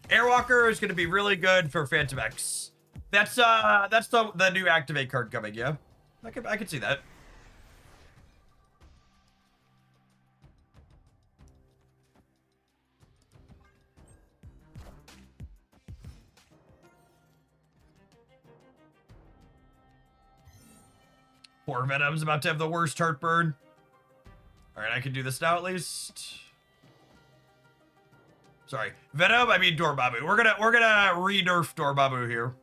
Airwalker is going to be really good for Phantom X. That's the new activate card coming. Yeah, I could see that. Poor Venom's about to have the worst heartburn. All right, I can do this now at least. Sorry, Venom. I mean Dormammu. We're gonna re-nerf Dormammu here.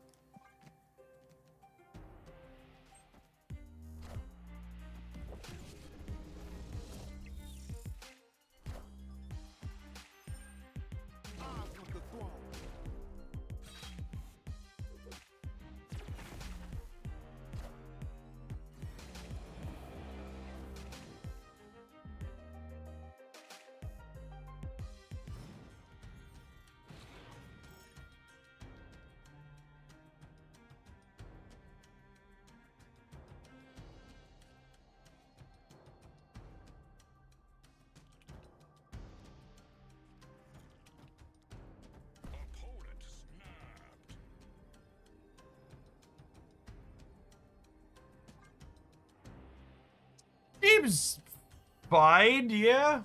Seems fine, yeah.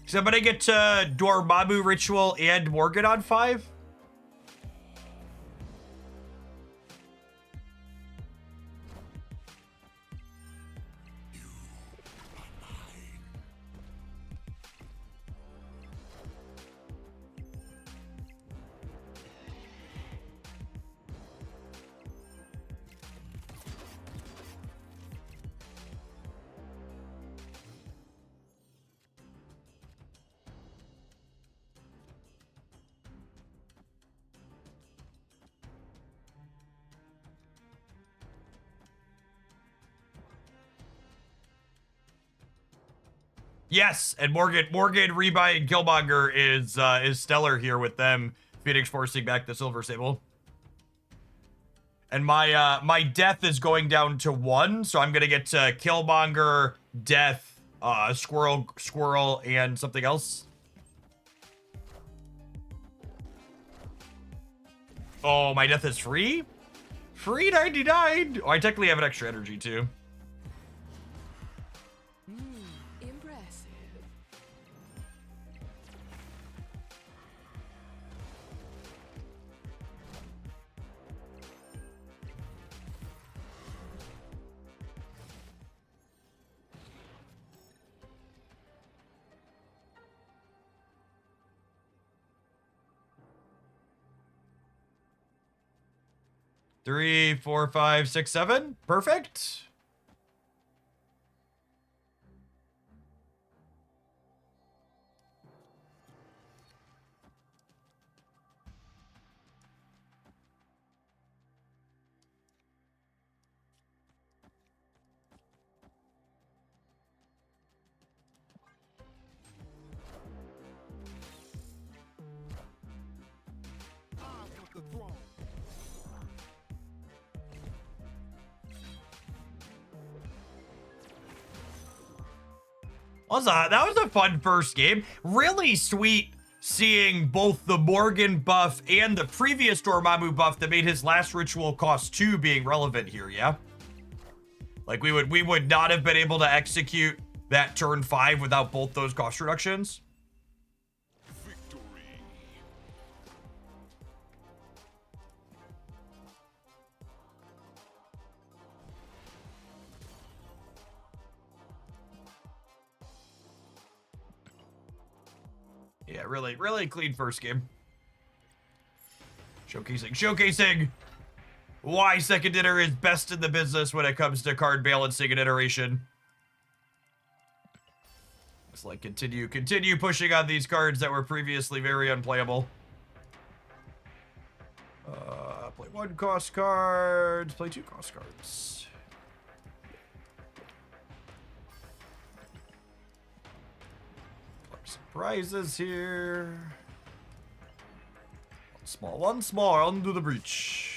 So I'm gonna get Dormammu Ritual and Morgan on 5. Yes, and Morgan, Rebuy, and Killmonger is stellar here with them. Phoenix forcing back the Silver Sable. And my death is going down to 1, so I'm gonna get Killmonger, Death, Squirrel, and something else. Oh, my death is free? Free 99? Oh, I technically have an extra energy too. Impressive. Three, 4, 5, 6, 7. Perfect. That was a fun first game. Really sweet seeing both the Morgan buff and the previous Dormammu buff that made his last ritual cost 2 being relevant here, yeah? Like we would not have been able to execute that turn 5 without both those cost reductions. Yeah, really clean first game. Showcasing why second dinner is best in the business when it comes to card balancing and iteration. Just like continue pushing on these cards that were previously very unplayable. Play 1 cost cards, play 2 cost cards. Surprises here. One small, undo the breach.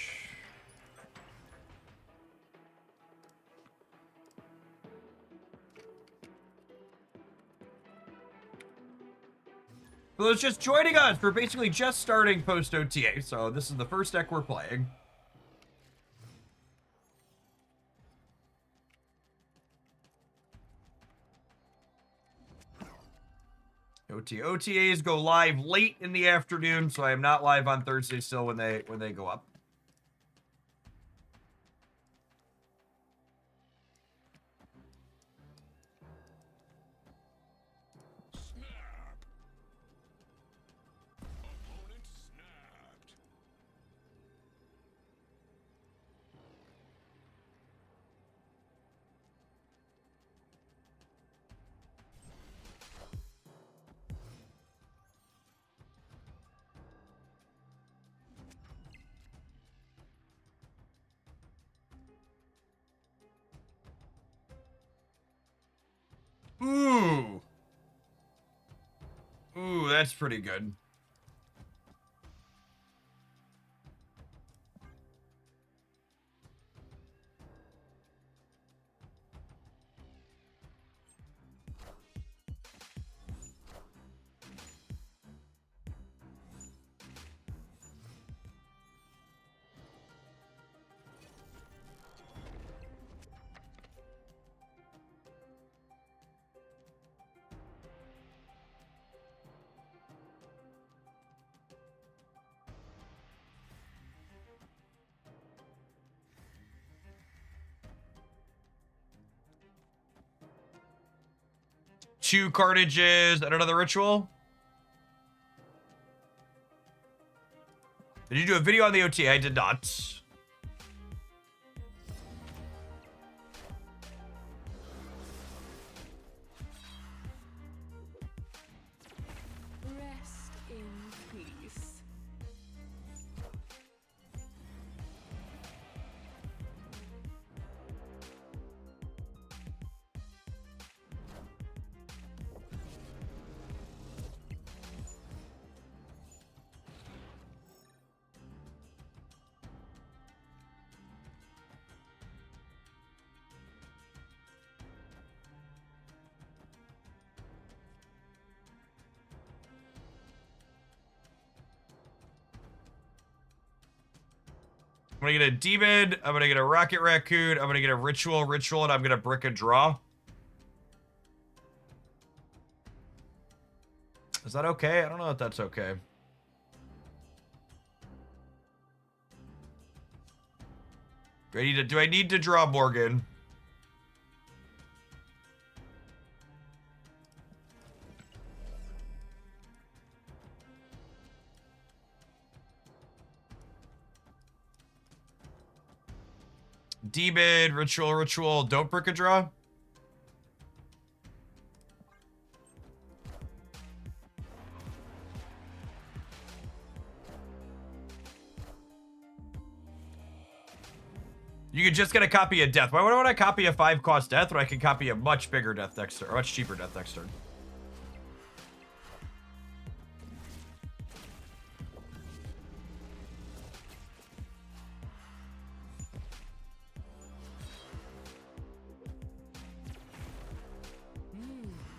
For those just joining us, we're basically just starting post OTA, so this is the first deck we're playing. OTAs go live late in the afternoon, so I am not live on Thursday still when they go up. Ooh. Ooh, that's pretty good. Two cartages and another ritual. Did you do a video on the OTA? I did not. Rest in peace. I'm gonna get a demon, I'm gonna get a rocket raccoon, I'm gonna get a ritual, and I'm gonna brick a draw. Is that okay? I don't know if that's okay. Do I need to draw Morgan? Demon, ritual, don't brick a draw. You can just get a copy of death. Why would I want to copy a 5-cost death when I can copy a much bigger death next turn, or much cheaper death next turn?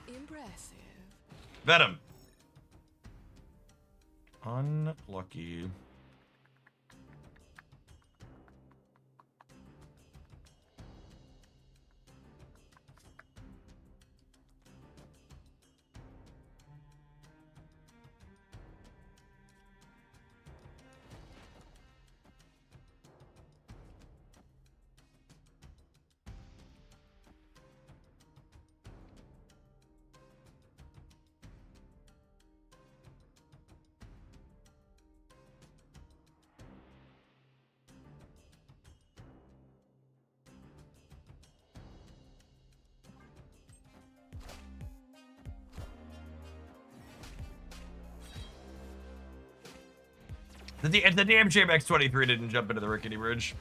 Impressive. Venom. Unlucky. The damn JMX-23 didn't jump into the rickety bridge.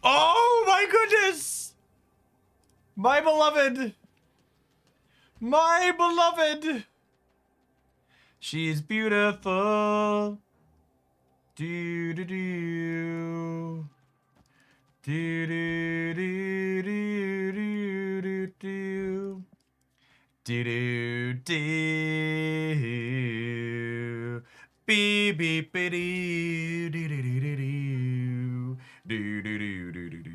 Oh my goodness! My beloved! My beloved. She's beautiful. Do do do. Do do do do do do do. Do do do. Beep beep doo do do do do do do do do do do do.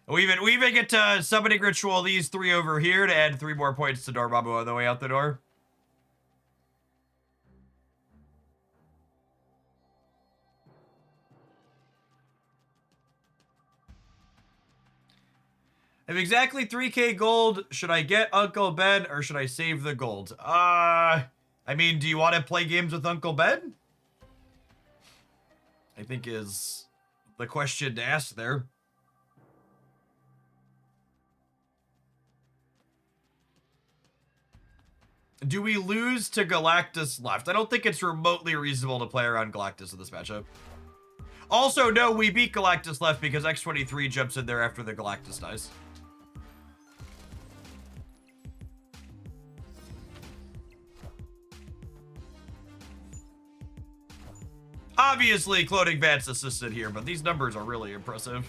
We even get to summoning ritual these three over here to add 3 more points to Dormammu on the way out the door. I have exactly 3k gold. Should I get Uncle Ben or should I save the gold? I mean, do you want to play games with Uncle Ben? I think is the question to ask there. Do we lose to Galactus left? I don't think it's remotely reasonable to play around Galactus in this matchup. Also, no, we beat Galactus left because X-23 jumps in there after the Galactus dies. Obviously, Cloning Vance assisted here, but these numbers are really impressive.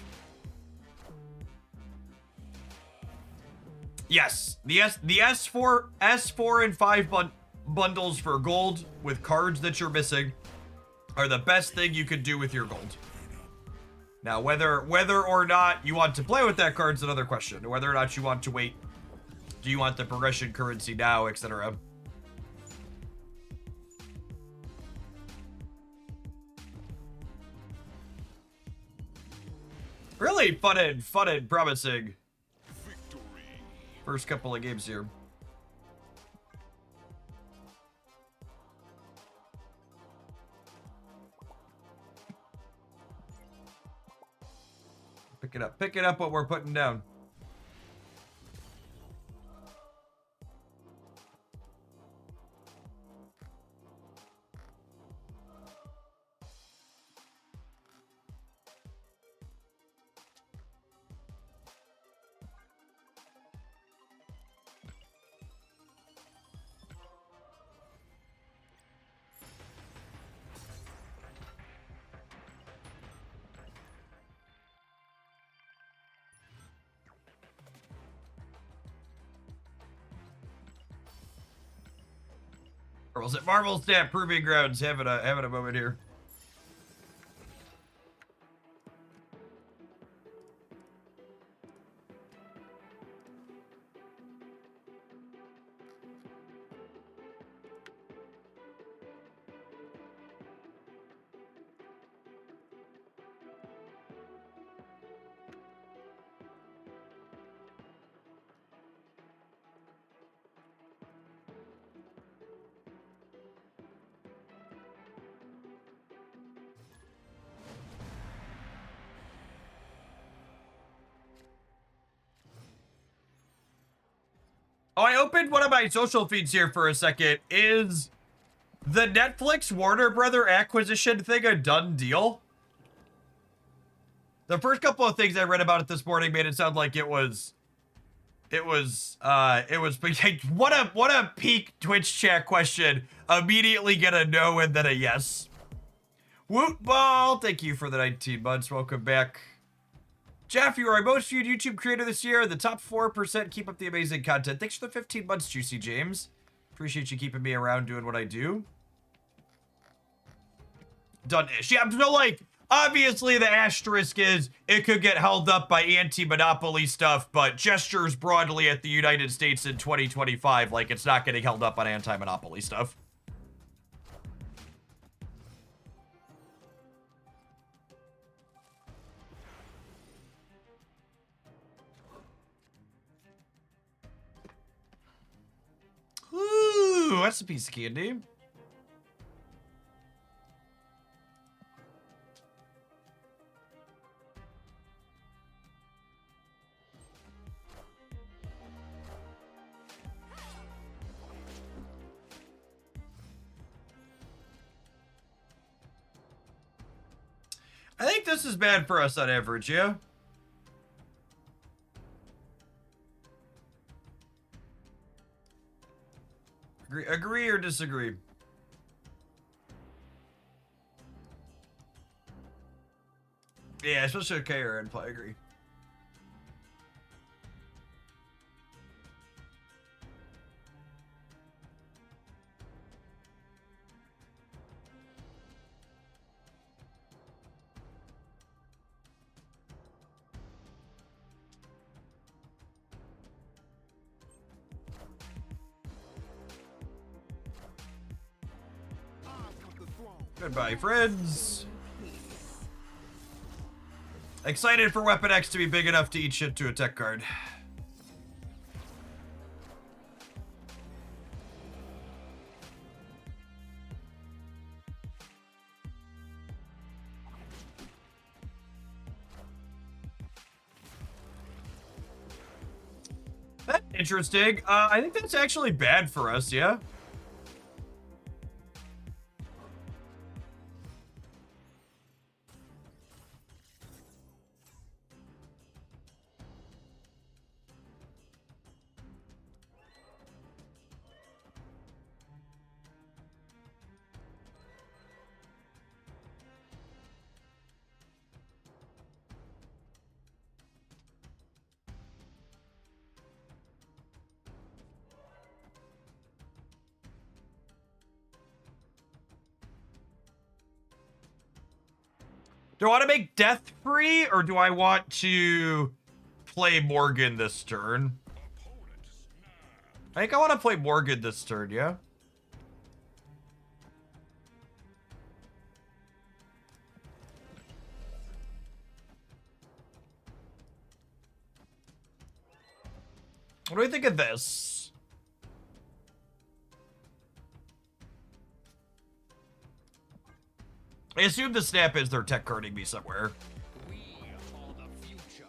Yes, the S4 and 5 bundles for gold with cards that you're missing are the best thing you could do with your gold. Now, whether or not you want to play with that card's another question. Whether or not you want to wait. Do you want the progression currency now, etc.? Really fun and promising. First couple of games here. Pick it up what we're putting down. Marvel's at Marvel's Stat Proving Grounds having a moment here. Oh, I opened one of my social feeds here for a second. Is the Netflix Warner Brother acquisition thing a done deal? The first couple of things I read about it this morning made it sound like it was what a peak Twitch chat question. Immediately get a no and then a yes. Woot ball, thank you for the 19 months. Welcome back. Jeff, you are our most viewed YouTube creator this year. The top 4%. Keep up the amazing content. Thanks for the 15 months, Juicy James. Appreciate you keeping me around doing what I do. Done-ish. Yeah, so like, obviously the asterisk is it could get held up by anti-monopoly stuff, but gestures broadly at the United States in 2025, like it's not getting held up on anti-monopoly stuff. Ooh, that's a piece of candy. I think this is bad for us on average, yeah? Agree or disagree? Yeah, especially with KR and play. I agree. Goodbye, friends. Excited for Weapon X to be big enough to eat shit to a tech card. That's interesting. I think that's actually bad for us, yeah? Do I want to make death free, or do I want to play Morgan this turn? I think I want to play Morgan this turn, yeah? What do you think of this? I assume the snap is they're tech carding me somewhere. We are the future.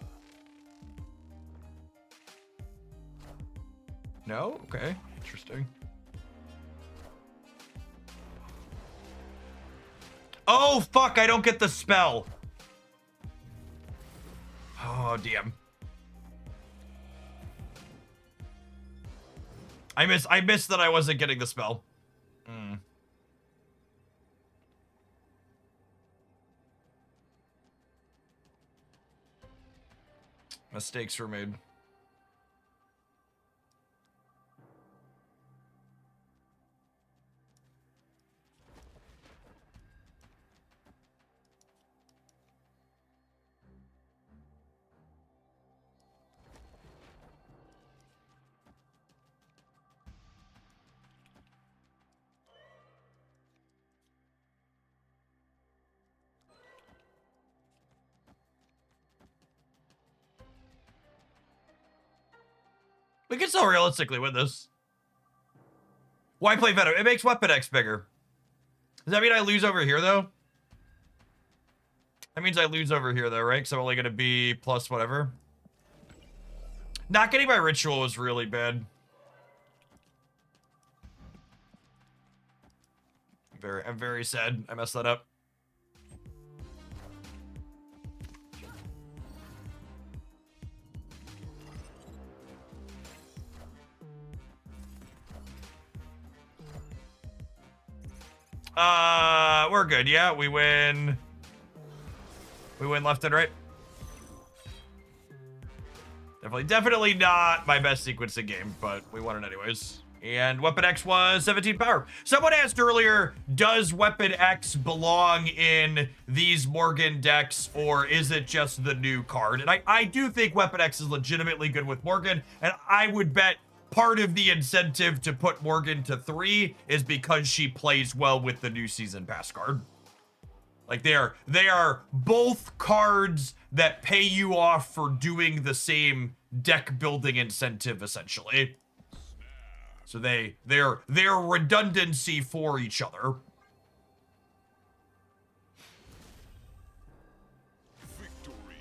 No? Okay. Interesting. Oh, fuck, I don't get the spell. Oh, damn. I missed that I wasn't getting the spell. Mistakes were made. We can still realistically win this. Why play Venom? It makes Weapon X bigger. Does that mean I lose over here, though? That means I lose over here, though, right? Because I'm only going to be plus whatever. Not getting my ritual was really bad. I'm very sad I messed that up. We're good. Yeah, we win. We win left and right. Definitely not my best sequencing game, but we won it anyways. And Weapon X was 17 power. Someone asked earlier, does Weapon X belong in these Morgan decks, or is it just the new card? And I do think Weapon X is legitimately good with Morgan, and I would bet part of the incentive to put Morgan to 3 is because she plays well with the new season pass card. Like they are both cards that pay you off for doing the same deck building incentive essentially. So they're redundancy for each other. Victory.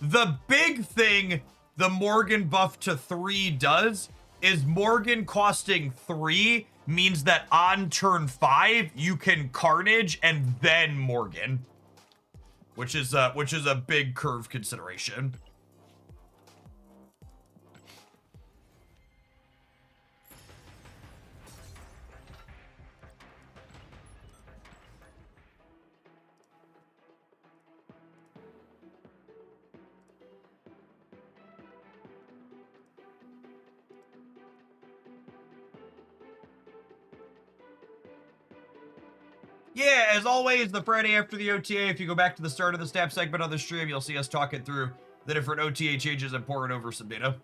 The big thing the Morgan buff to 3 does is Morgan costing 3 means that on turn 5 you can Carnage and then Morgan, which is a big curve consideration. Yeah, as always, the Friday after the OTA, if you go back to the start of the Snap segment on the stream, you'll see us talking through the different OTA changes and pouring over some data.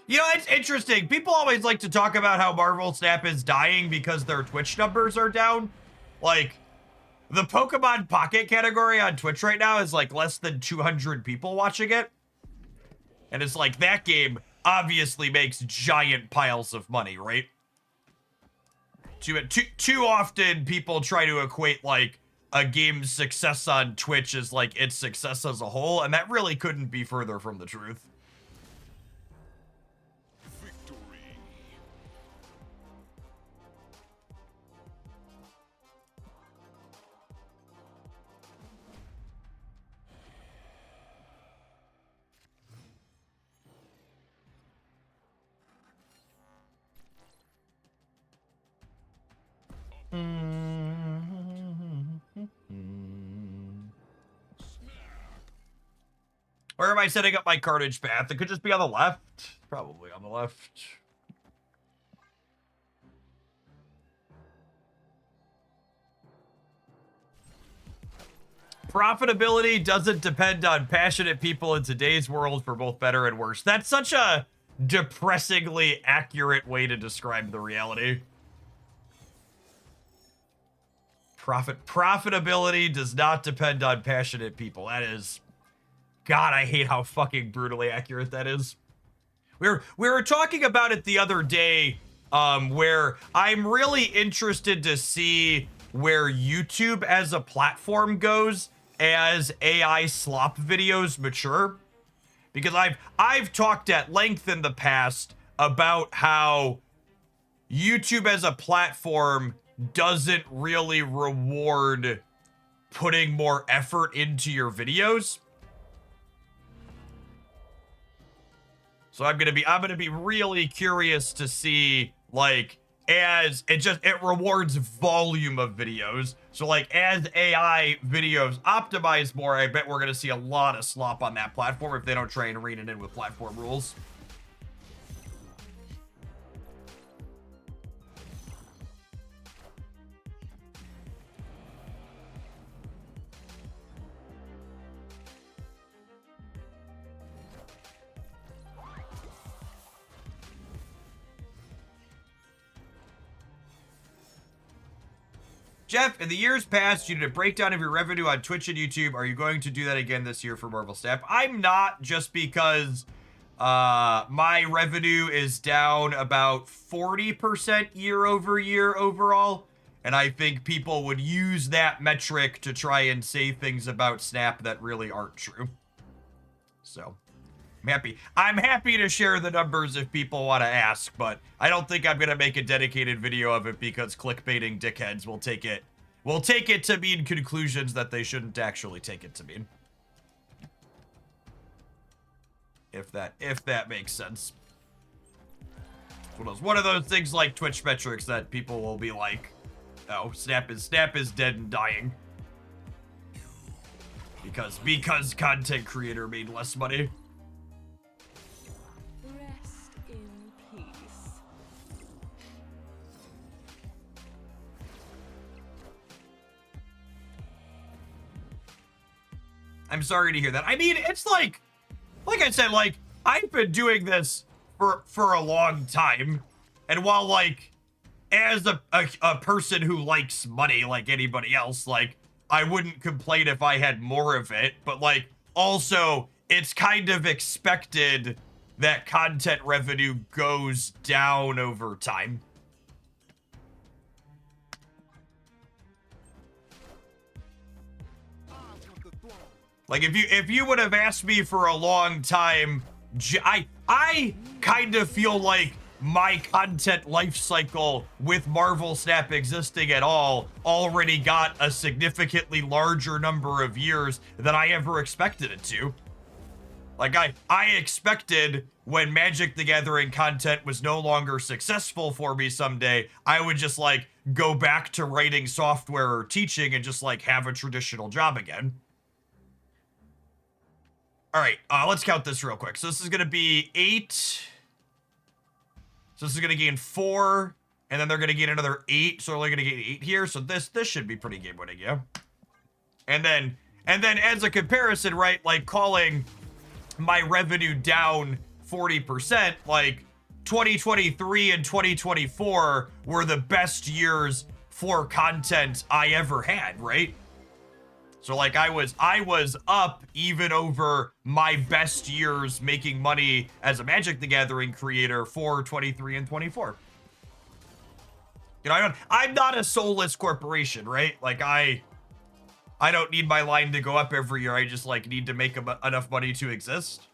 You know, it's interesting. People always like to talk about how Marvel Snap is dying because their Twitch numbers are down. Like, the Pokemon Pocket category on Twitch right now is like less than 200 people watching it. And it's like, that game obviously makes giant piles of money, right? Too often people try to equate like a game's success on Twitch as like its success as a whole, and that really couldn't be further from the truth. Victory. Where am I setting up my carnage path? It could just be on the left. Probably on the left. Profitability doesn't depend on passionate people in today's world for both better and worse. That's such a depressingly accurate way to describe the reality. Profitability does not depend on passionate people. That is, God, I hate how fucking brutally accurate that is. We were talking about it the other day, where I'm really interested to see where YouTube as a platform goes as AI slop videos mature. Because I've talked at length in the past about how YouTube as a platform doesn't really reward putting more effort into your videos. So I'm gonna be really curious to see, like, as it rewards volume of videos. So like, as AI videos optimize more, I bet we're gonna see a lot of slop on that platform if they don't try and rein it in with platform rules. Jeff, in the years past, you did a breakdown of your revenue on Twitch and YouTube. Are you going to do that again this year for Marvel Snap? I'm not, just because my revenue is down about 40% year over year overall. And I think people would use that metric to try and say things about Snap that really aren't true. So, I'm happy to share the numbers if people want to ask, but I don't think I'm going to make a dedicated video of it because clickbaiting dickheads will take it to mean conclusions that they shouldn't actually take it to mean. If that makes sense. One of those things like Twitch metrics that people will be like, oh, Snap is dead and dying. Because content creator made less money. Rest in peace. I'm sorry to hear that. I mean, it's like I said, like, I've been doing this for a long time. And while, like, as a person who likes money like anybody else, like, I wouldn't complain if I had more of it. But, like, also, it's kind of expected that content revenue goes down over time. Like, if you would have asked me for a long time, I kind of feel like my content life cycle with Marvel Snap existing at all already got a significantly larger number of years than I ever expected it to. Like, I expected when Magic the Gathering content was no longer successful for me someday, I would just, like, go back to writing software or teaching and just, like, have a traditional job again. All right, let's count this real quick. So this is going to be 8. So this is going to gain 4, and then they're going to gain another 8, so they're only going to gain 8 here. So this should be pretty game winning, yeah. And then as a comparison, right, like calling my revenue down 40%, like 2023 and 2024 were the best years for content I ever had, right? So like I was up even over my best years making money as a Magic the Gathering creator for 23 and 24. You know, I'm not a soulless corporation, right? Like I don't need my line to go up every year. I just like need to make enough money to exist.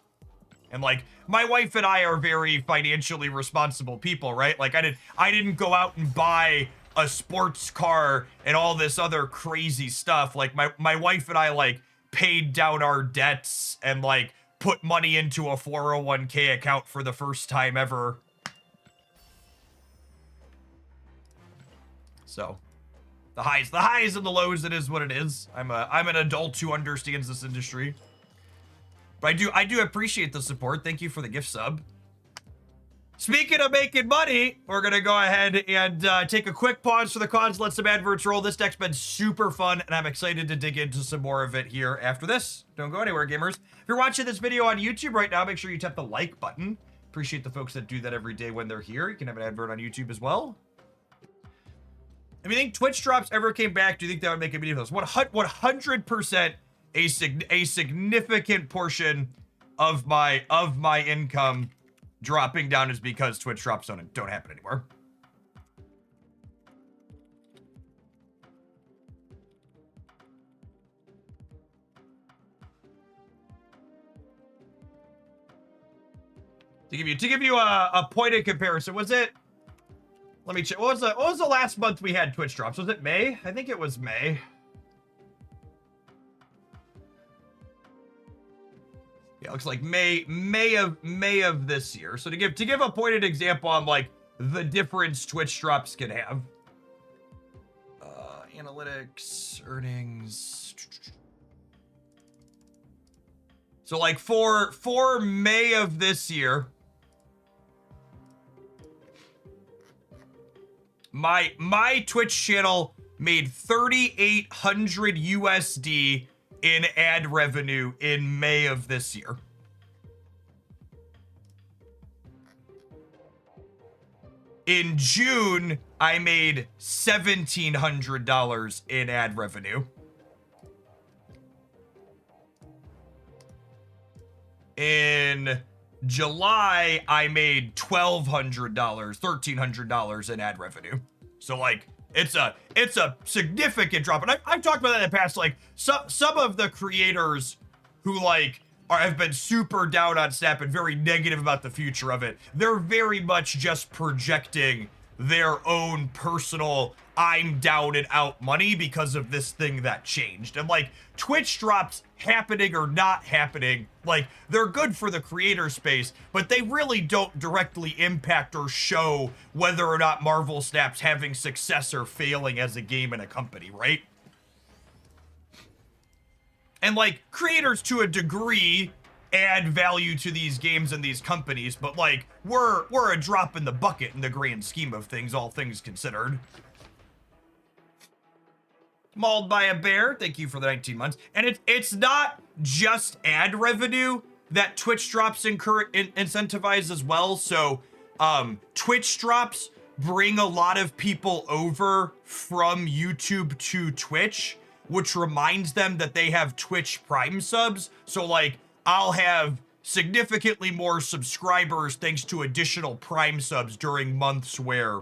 And like my wife and I are very financially responsible people, right? Like I didn't go out and buy a sports car and all this other crazy stuff. Like my wife and I like paid down our debts and like put money into a 401k account for the first time ever. So the highs and the lows, it is what it is. I'm an adult who understands this industry. But I do appreciate the support. Thank you for the gift sub. Speaking of making money, we're going to go ahead and take a quick pause for the cons, let some adverts roll. This deck's been super fun, and I'm excited to dig into some more of it here after this. Don't go anywhere, gamers. If you're watching this video on YouTube right now, make sure you tap the like button. Appreciate the folks that do that every day when they're here. You can have an advert on YouTube as well. If you think Twitch drops ever came back, do you think that would make a big difference? 100% a significant portion of my income dropping down is because Twitch drops don't happen anymore. To give you a point of comparison, was it? Let me check. What was the last month we had Twitch drops? Was it May? I think it was May. Yeah, it looks like May of this year. So to give a pointed example on like the difference Twitch drops can have. Analytics, earnings. So like for May of this year, my Twitch channel made 3,800 USD in ad revenue in May of this year. In June, I made $1,700 in ad revenue. In July, I made $1,200, $1,300 in ad revenue. So like, it's a significant drop. And I've talked about that in the past. Like some of the creators who like have been super down on Snap and very negative about the future of it. They're very much just projecting their own personal I'm down and out money because of this thing that changed. And like Twitch drops happening or not happening, like they're good for the creator space, but they really don't directly impact or show whether or not Marvel Snap's having success or failing as a game and a company, right? And like creators to a degree add value to these games and these companies, but like we're a drop in the bucket in the grand scheme of things, all things considered. Mauled by a Bear, thank you for the 19 months. And it's not just ad revenue that Twitch drops incentivize as well. So Twitch drops bring a lot of people over from YouTube to Twitch, which reminds them that they have Twitch Prime subs. So like I'll have significantly more subscribers thanks to additional Prime subs during months where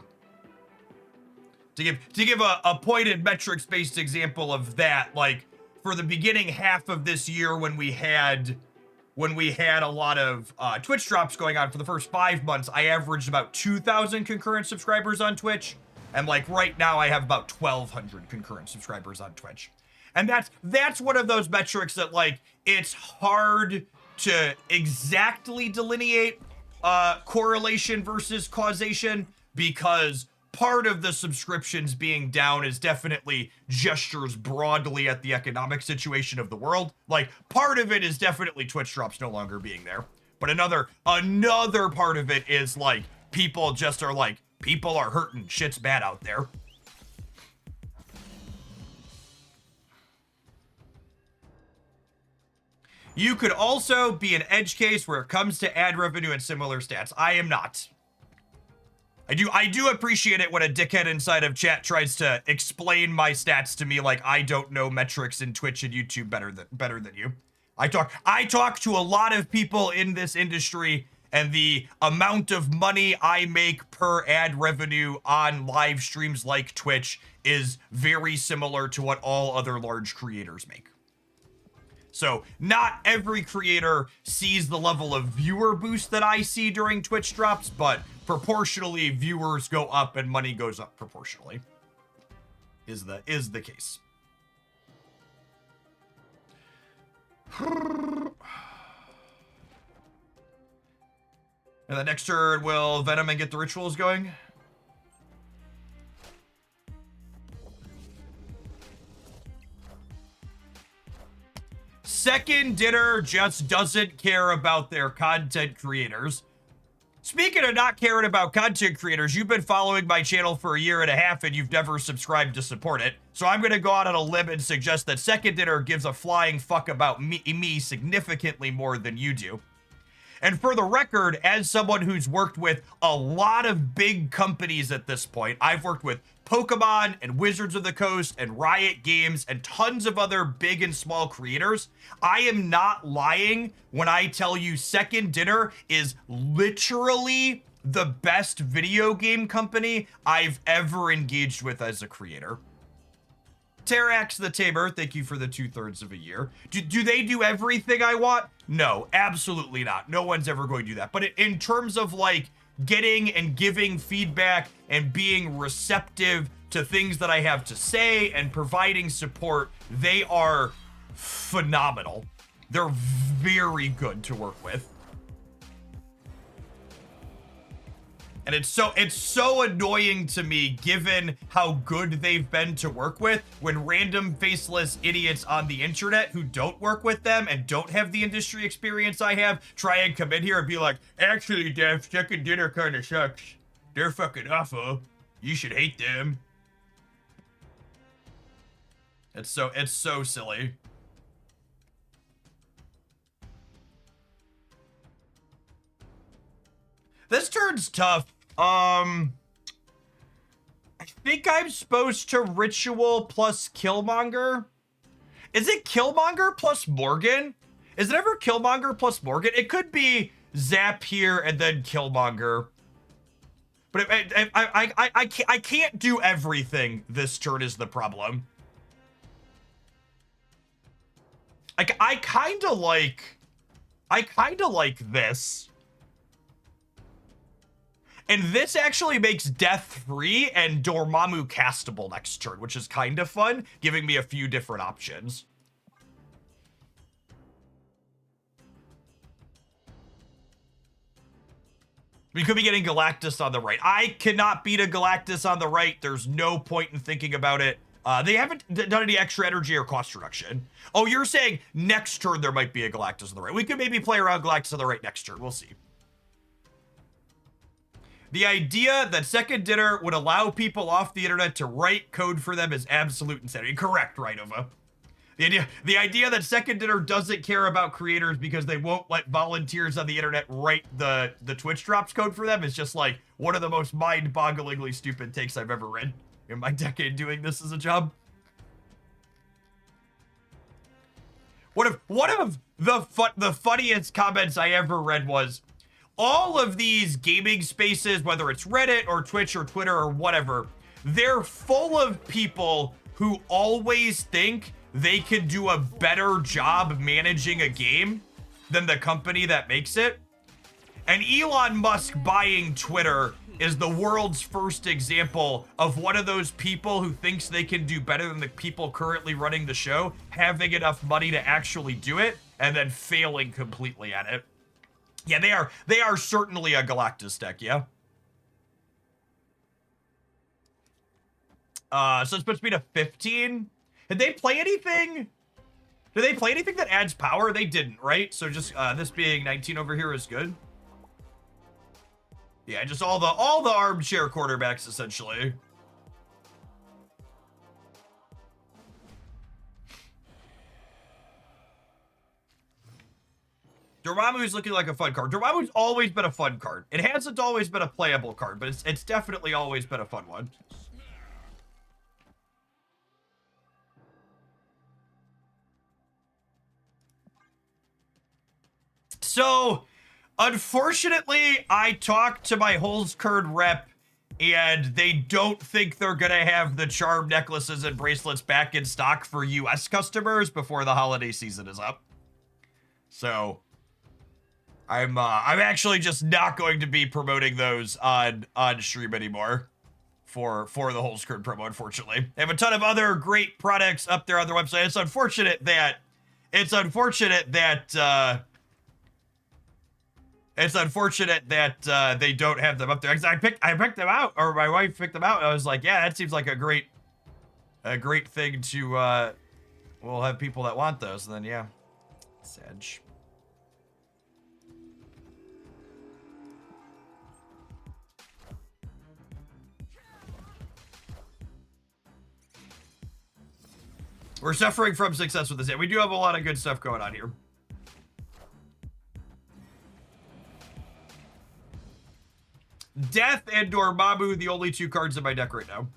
to give a pointed metrics-based example of that, like for the beginning half of this year when we had a lot of Twitch drops going on for the first 5 months, I averaged about 2,000 concurrent subscribers on Twitch. And like right now I have about 1,200 concurrent subscribers on Twitch. And that's one of those metrics that like it's hard to exactly delineate correlation versus causation, because part of the subscriptions being down is definitely gestures broadly at the economic situation of the world. Like, part of it is definitely Twitch drops no longer being there. But another part of it is like people just are like, people are hurting, shit's bad out there. You could also be an edge case where it comes to ad revenue and similar stats. I am not. I do appreciate it when a dickhead inside of chat tries to explain my stats to me like I don't know metrics in Twitch and YouTube better than you. I talk to a lot of people in this industry, and the amount of money I make per ad revenue on live streams like Twitch is very similar to what all other large creators make. So not every creator sees the level of viewer boost that I see during Twitch drops, but proportionally viewers go up and money goes up proportionally. Is the case. And the next turn, will Venom and get the rituals going? Second Dinner just doesn't care about their content creators. Speaking of not caring about content creators, you've been following my channel for a year and a half and you've never subscribed to support it. So I'm going to go out on a limb and suggest that Second Dinner gives a flying fuck about me significantly more than you do. And for the record, as someone who's worked with a lot of big companies at this point, I've worked with Pokemon and Wizards of the Coast and Riot Games and tons of other big and small creators. I am not lying when I tell you Second Dinner is literally the best video game company I've ever engaged with as a creator. Terax the Tamer, thank you for the 2/3 of a year. Do they do everything I want? No, absolutely not. No one's ever going to do that. But in terms of like getting and giving feedback and being receptive to things that I have to say and providing support, they are phenomenal. They're very good to work with. And it's so annoying to me, given how good they've been to work with, when random faceless idiots on the internet who don't work with them and don't have the industry experience I have try and come in here and be like, actually, Dev, Second Dinner kind of sucks. They're fucking awful. You should hate them. It's so silly. This turn's tough. I think I'm supposed to Ritual plus Killmonger. Is it Killmonger plus Morgan? Is it ever Killmonger plus Morgan? It could be Zap here and then Killmonger. But I can't do everything this turn is the problem. I kind of like this. And this actually makes Death free and Dormammu castable next turn, which is kind of fun, giving me a few different options. We could be getting Galactus on the right. I cannot beat a Galactus on the right. There's no point in thinking about it. They haven't done any extra energy or cost reduction. Oh, you're saying next turn there might be a Galactus on the right. We could maybe play around Galactus on the right next turn. We'll see. The idea that Second Dinner would allow people off the internet to write code for them is absolute insanity. Correct, right, Ova? The idea that Second Dinner doesn't care about creators because they won't let volunteers on the internet write the Twitch drops code for them is just like one of the most mind-bogglingly stupid takes I've ever read in my decade doing this as a job. One of the funniest comments I ever read was, all of these gaming spaces, whether it's Reddit or Twitch or Twitter or whatever, they're full of people who always think they can do a better job managing a game than the company that makes it. And Elon Musk buying Twitter is the world's first example of one of those people who thinks they can do better than the people currently running the show, having enough money to actually do it, and then failing completely at it. Yeah, they are certainly a Galactus deck, yeah. So it's supposed to be to 15. Did they play anything? Did they play anything that adds power? They didn't, right? So just this being 19 over here is good. Yeah, just all the armchair quarterbacks essentially. Dormammu's looking like a fun card. Dormammu's always been a fun card. It hasn't always been a playable card, but it's definitely always been a fun one. So, unfortunately, I talked to my Holzkird rep, and they don't think they're gonna have the charm necklaces and bracelets back in stock for US customers before the holiday season is up. So, I'm actually just not going to be promoting those on stream anymore for the Holzkird promo, unfortunately. They have a ton of other great products up there on their website. It's unfortunate that they don't have them up there. I picked them out, or my wife picked them out. And I was like, yeah, that seems like a great thing to we'll have people that want those. And then yeah, Sedge. We're suffering from success with this. We do have a lot of good stuff going on here. Death and Dormammu, the only two cards in my deck right now.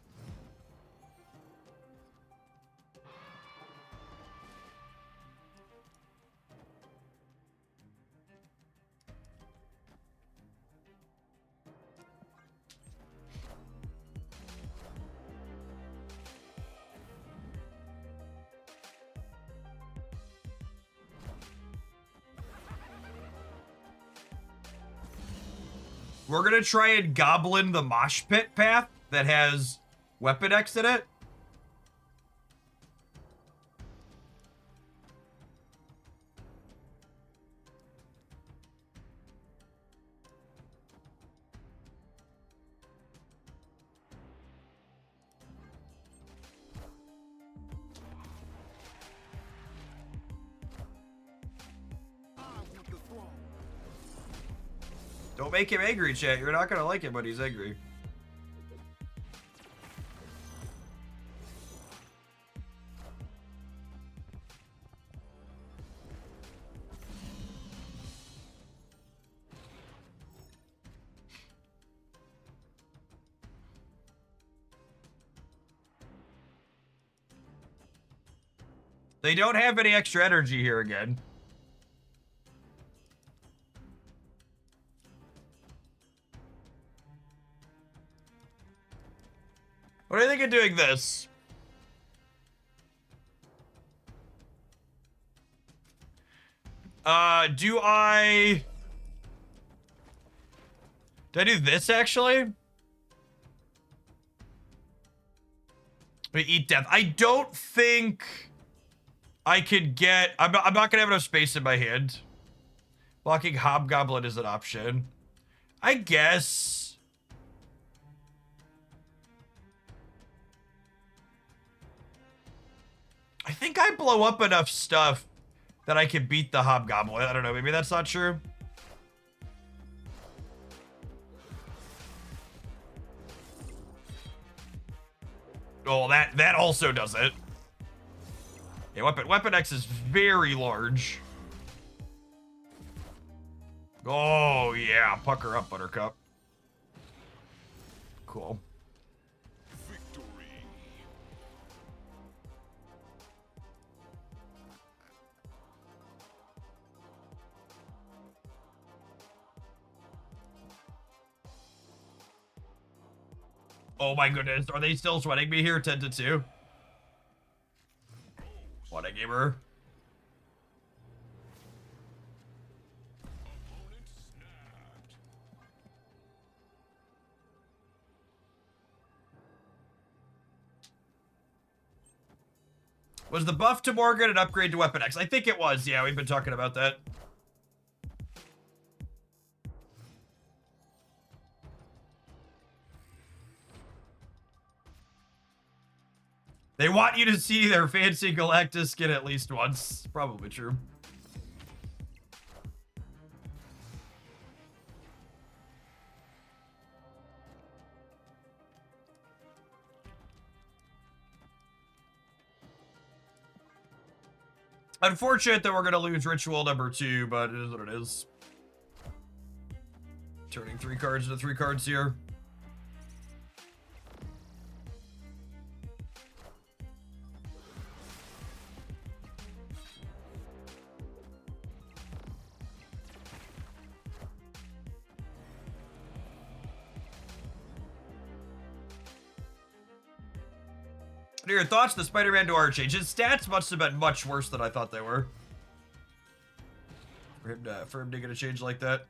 We're gonna try and goblin the mosh pit path that has Weapon X in it. Don't make him angry, chat. You're not gonna like him when he's angry. They don't have any extra energy here again. What do you think of doing this? Do I do this actually? We eat death. I don't think I could get. I'm not gonna have enough space in my hand. Blocking Hobgoblin is an option. I guess. I think I blow up enough stuff that I can beat the Hobgoblin. I don't know. Maybe that's not true. Oh, that also does it. Yeah, Weapon X is very large. Oh, yeah. Pucker up, Buttercup. Cool. Victory. Oh my goodness. Are they still sweating me here? 10-2. What a gamer. Opponent snapped. Was the buff to Morgan an upgrade to Weapon X? I think it was. Yeah, we've been talking about that. They want you to see their fancy Galactus skin at least once. Probably true. Unfortunate that we're going to lose ritual number 2, but it is what it is. Turning 3 cards into 3 cards here. What are your thoughts? The Spider-Man to art change. His stats must have been much worse than I thought they were. For him to get a change like that.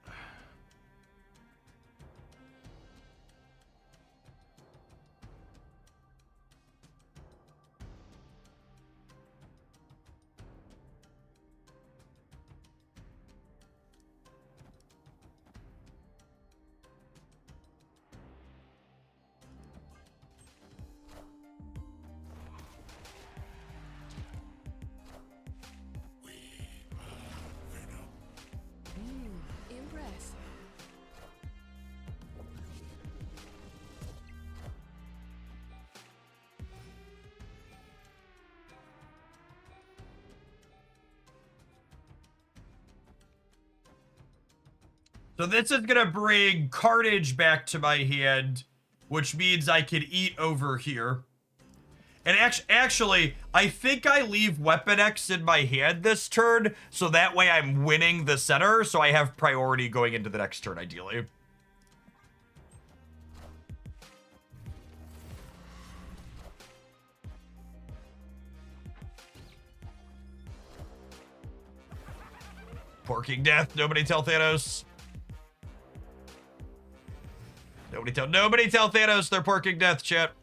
Impressive. So this is gonna bring Carnage back to my hand, which means I can eat over here. And actually, I think I leave Weapon X in my hand this turn, so that way I'm winning the center, so I have priority going into the next turn, ideally. Porking Death, nobody tell Thanos. Nobody tell Thanos they're porking Death, chat.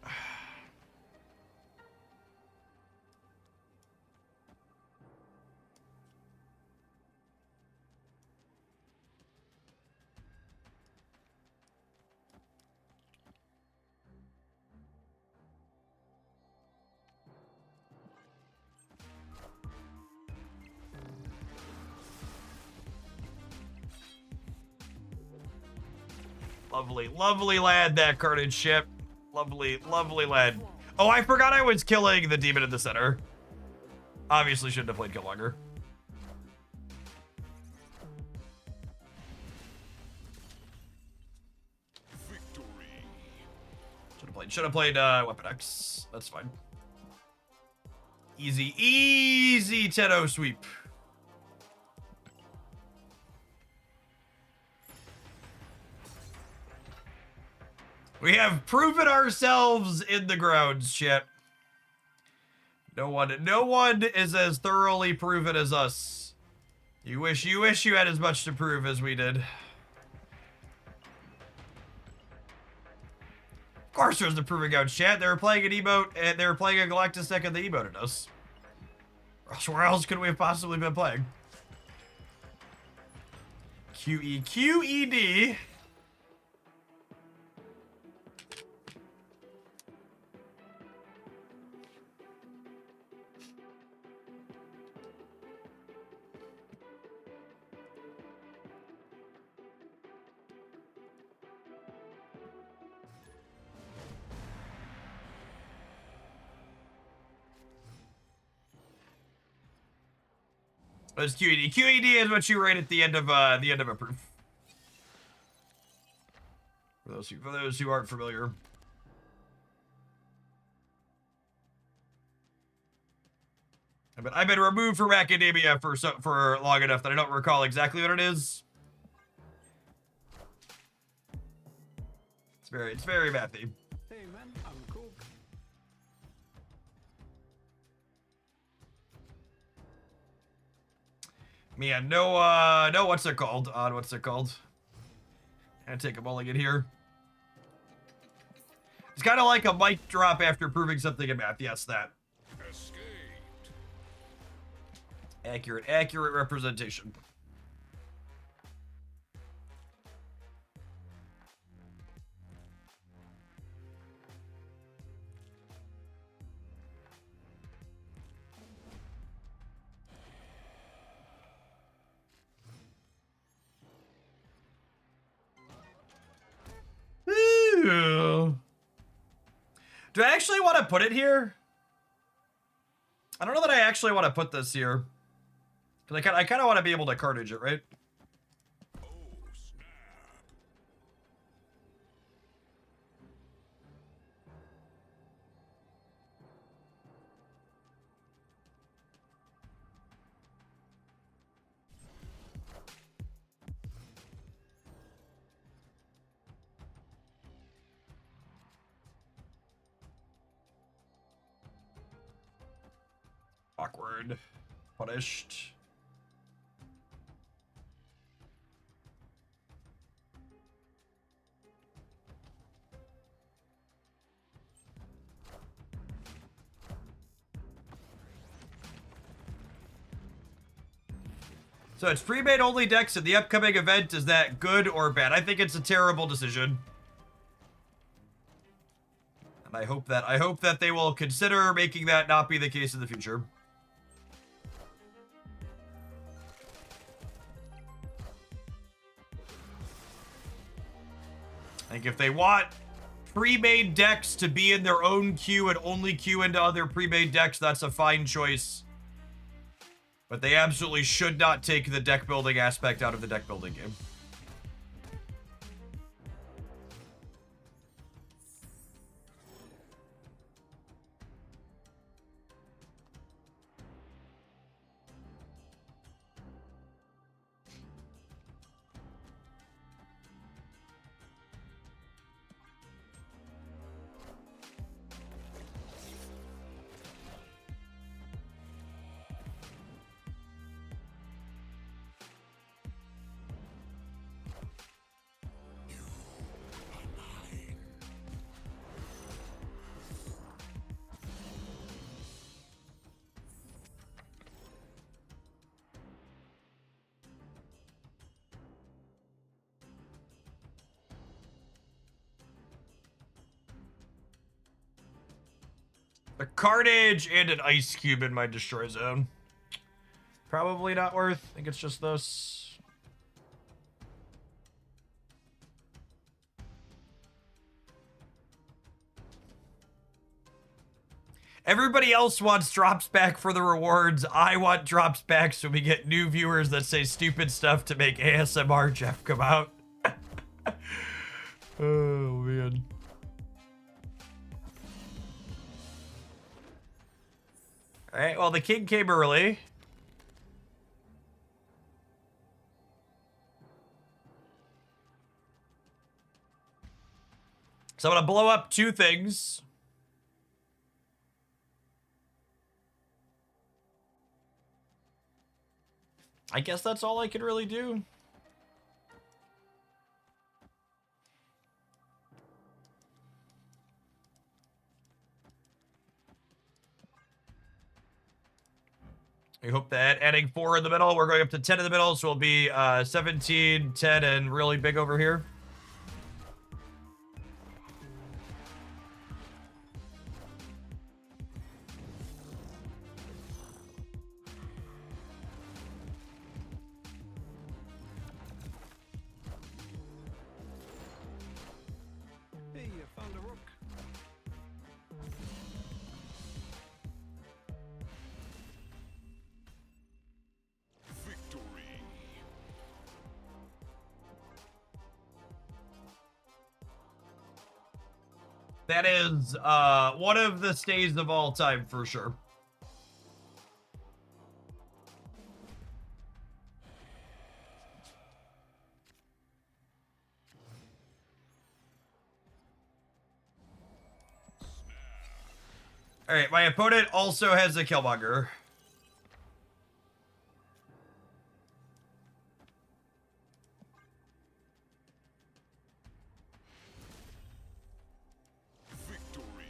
Lovely, lovely lad, that Carnage ship. Lovely, lovely lad. Oh, I forgot I was killing the demon in the center. Obviously shouldn't have played Killmonger. Victory. Should have played Weapon X. That's fine. Easy, easy 10-0 sweep. We have proven ourselves in the grounds, chat. No one is as thoroughly proven as us. You wish you had as much to prove as we did. Of course there's the proving out, chat. They were playing an emote, and they were playing a Galactus deck and they emoted us. Where else could we have possibly been playing? QED. That's QED. QED is what you rate at the end of a proof. For those who aren't familiar. I've been removed from academia for long enough that I don't recall exactly what it is. It's very mathy. Hey man, I'm cool. Man, no, what's it called? What's it called? Gonna take a mulligan here. It's kind of like a mic drop after proving something in math. Yes, that. Escaped. Accurate representation. Do I actually want to put it here? I don't know that I actually want to put this here. Because I kind of want to be able to cartage it, right? Oh, snap. Awkward. Punished. So it's pre-made only decks in the upcoming event. Is that good or bad? I think it's a terrible decision. And I hope that they will consider making that not be the case in the future. I think if they want pre-made decks to be in their own queue and only queue into other pre-made decks, that's a fine choice. But they absolutely should not take the deck building aspect out of the deck building game. A carnage and an ice cube in my destroy zone. Probably not worth. I think it's just this. Everybody else wants drops back for the rewards. I want drops back so we get new viewers that say stupid stuff to make ASMR Jeff come out. Oh, man. All right, well, the king came early. So I'm going to blow up two things. I guess that's all I could really do. We hope that adding 4 in the middle, we're going up to 10 in the middle, so we'll be 17, 10, and really big over here. Hey, you found a rook. Victory. That is one of the stays of all time for sure. All right, my opponent also has a Killmonger. Victory.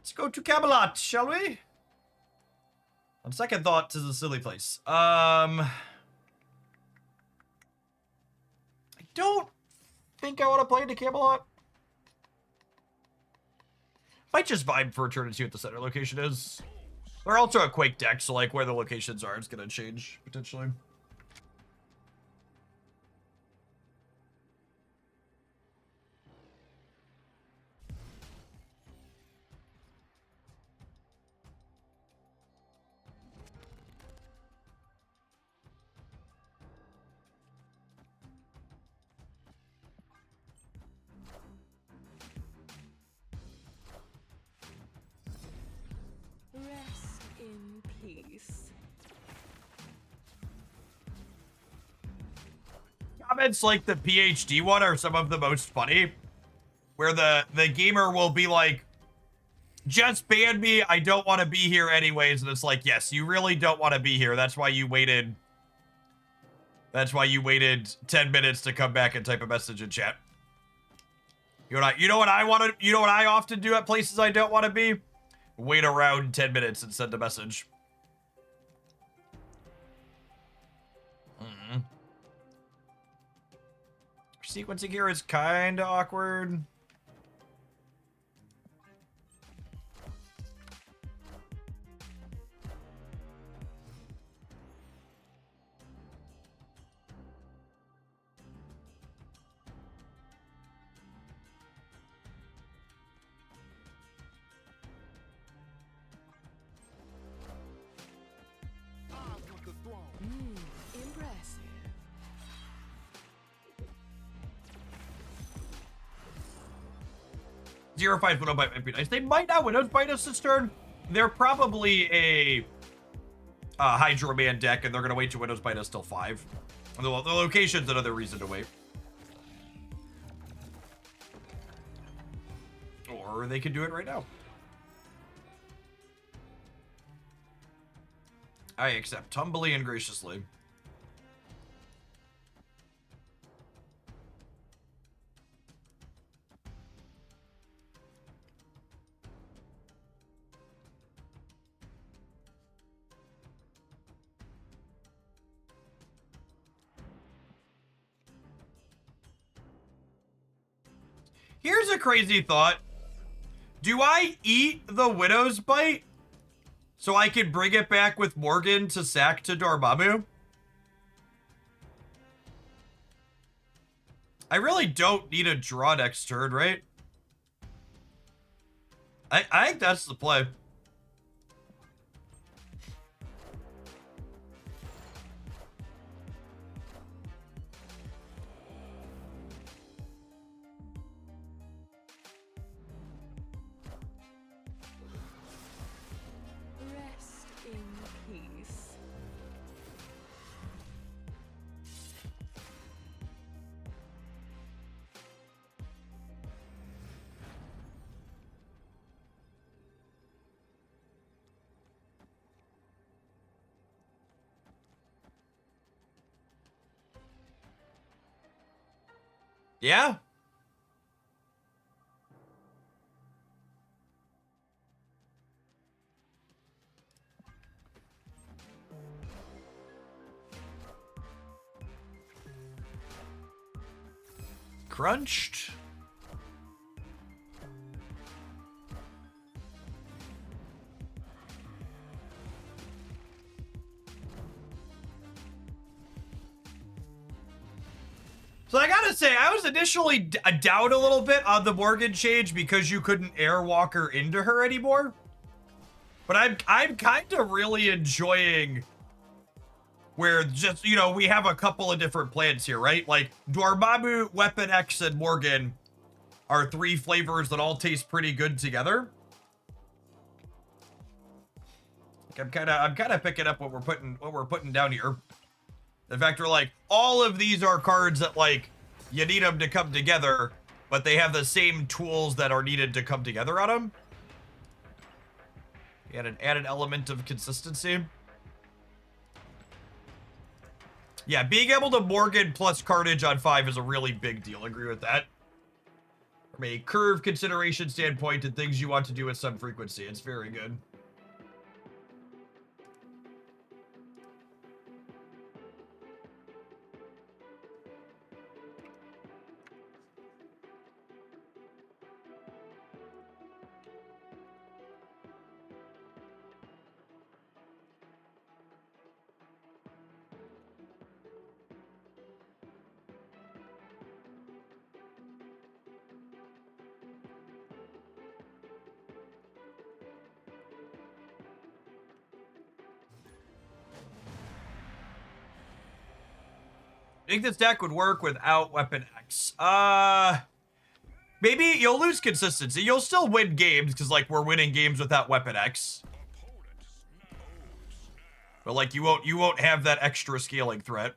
Let's go to Camelot, shall we? On second thought, this is a silly place. I don't think I want to play into Camelot. Might just vibe for a turn and see what the center location is. They're also a Quake deck, so like where the locations are, it's gonna change potentially. Rest in peace. Comments like the PhD one are some of the most funny, where the gamer will be like, just ban me, I don't want to be here anyways, and it's like, yes, you really don't want to be here, that's why you waited 10 minutes to come back and type a message in chat. You know what I often do at places I don't want to be? Wait around 10 minutes and send a message. Sequencing here is kind of awkward. I want the throne. Impressive. Zero five Widow Bite might be nice. They might not Widow's Bite us this turn. They're probably a Hydro Man deck, and they're gonna wait to Widow's Bite us till 5. The location's another reason to wait. Or they could do it right now. I accept humbly and graciously. Here's a crazy thought. Do I eat the Widow's Bite so I can bring it back with Morgan to sack to Dormammu? I really don't need a draw next turn, right? I think that's the play. Rest in peace. Yeah? Crunched. So I gotta say, I was initially down a little bit on the Morgan change because you couldn't airwalker into her anymore. But I'm kind of really enjoying where just, you know, we have a couple of different plans here, right? Like Dormammu, Weapon X, and Morgan are 3 flavors that all taste pretty good together. Like I'm kind of picking up what we're putting down here. In fact, we're like, all of these are cards that, like, you need them to come together, but they have the same tools that are needed to come together on them. Add an added element of consistency. Yeah, being able to Morgan plus Carnage on 5 is a really big deal. Agree with that. From a curve consideration standpoint and things you want to do with some frequency. It's very good. I think this deck would work without Weapon X. Maybe you'll lose consistency. You'll still win games because, like, we're winning games without Weapon X. But, like, you won't have that extra scaling threat.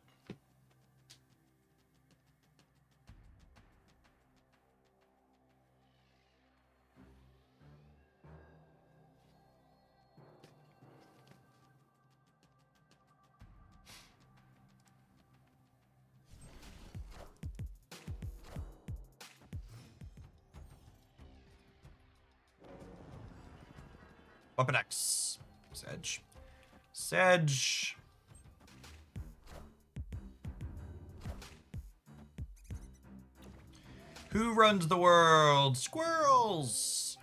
Weapon X. Sedge. Sedge. Who runs the world? Squirrels.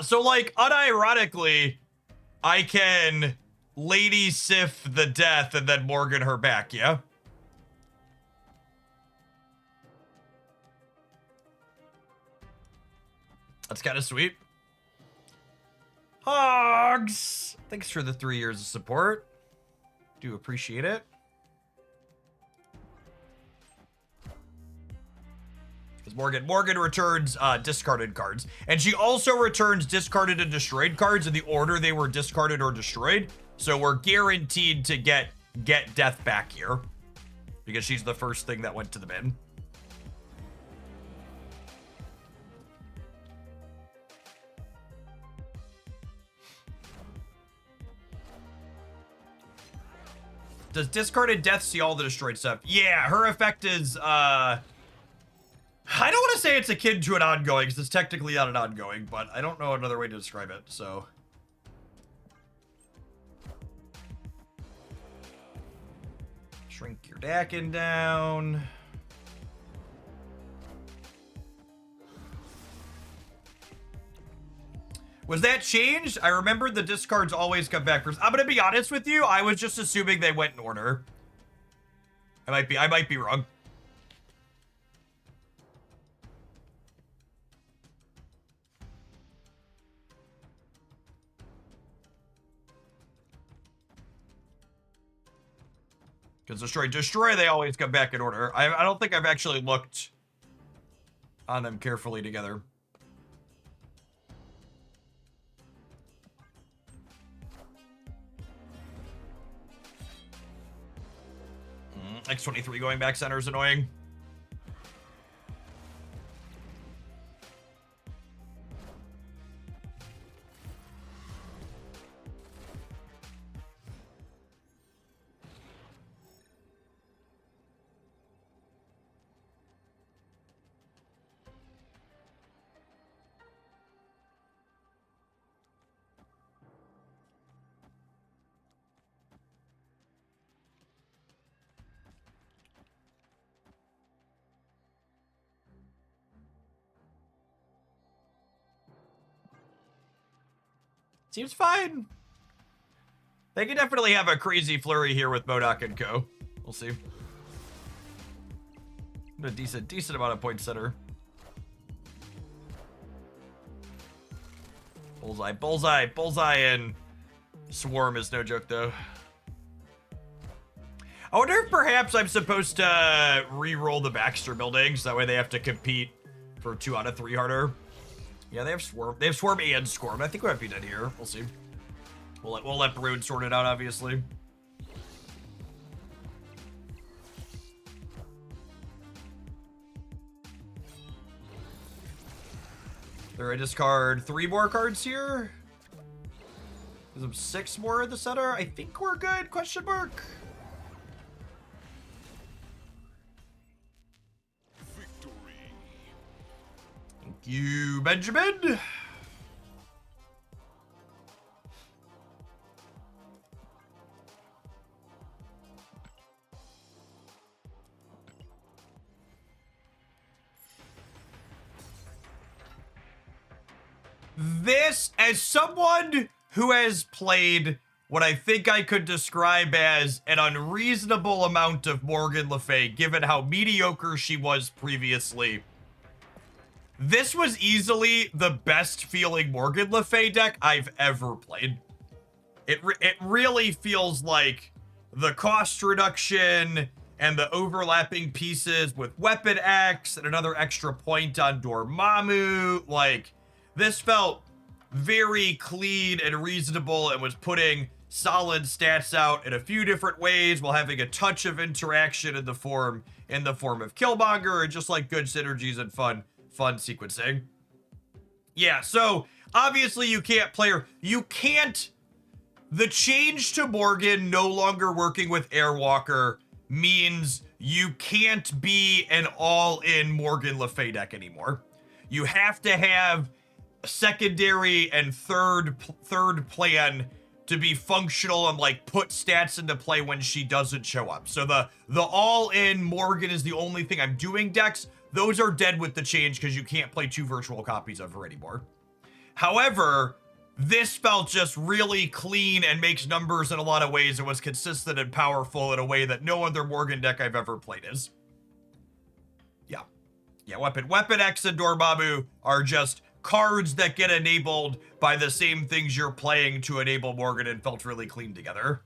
So like unironically, I can Lady Sif the death and then Morgan her back, yeah? That's kind of sweet. Hogs! Thanks for the 3 years of support. Do appreciate it. Because Morgan returns discarded cards. And she also returns discarded and destroyed cards in the order they were discarded or destroyed. So we're guaranteed to get death back here. Because she's the first thing that went to the bin. Does discarded death see all the destroyed stuff? Yeah, her effect is, I don't want to say it's akin to an ongoing, because it's technically not an ongoing, but I don't know another way to describe it, so. Shrink your Dakin down. Was that changed? I remember the discards always come back first. I'm gonna be honest with you. I was just assuming they went in order. I might be wrong. Because destroy, they always come back in order. I don't think I've actually looked on them carefully together. X23 going back center is annoying. Seems fine. They could definitely have a crazy flurry here with MODOK and Co. We'll see. A decent amount of point center. Bullseye, and Swarm is no joke though. I wonder if perhaps I'm supposed to re-roll the Baxter buildings. That way they have to compete for 2 out of 3 harder. Yeah, they have Swarm. They have Swarm and Scorn. I think we might be dead here. We'll see. We'll let Brood sort it out, obviously. There, I discard 3 more cards here. There's 6 more in the center. I think we're good, question mark. Victory. Thank you, Benjamin. This, as someone who has played what I think I could describe as an unreasonable amount of Morgan Le Fay, given how mediocre she was previously, this was easily the best feeling Morgan Le Fay deck I've ever played. It really feels like the cost reduction and the overlapping pieces with Weapon X and another extra point on Dormammu, like, this felt very clean and reasonable and was putting solid stats out in a few different ways while having a touch of interaction in the form of Killmonger and just like good synergies and fun sequencing. Yeah, so obviously you can't play her. You can't. The change to Morgan no longer working with Airwalker means you can't be an all-in Morgan Le Fay deck anymore. You have to have secondary and third plan to be functional and like put stats into play when she doesn't show up. So the all-in Morgan is the only thing I'm doing decks. Those are dead with the change because you can't play 2 virtual copies of her anymore. However, this felt just really clean and makes numbers in a lot of ways and was consistent and powerful in a way that no other Morgan deck I've ever played is. Yeah, Weapon X and Dormammu are just cards that get enabled by the same things you're playing to enable Morgan and felt really clean together.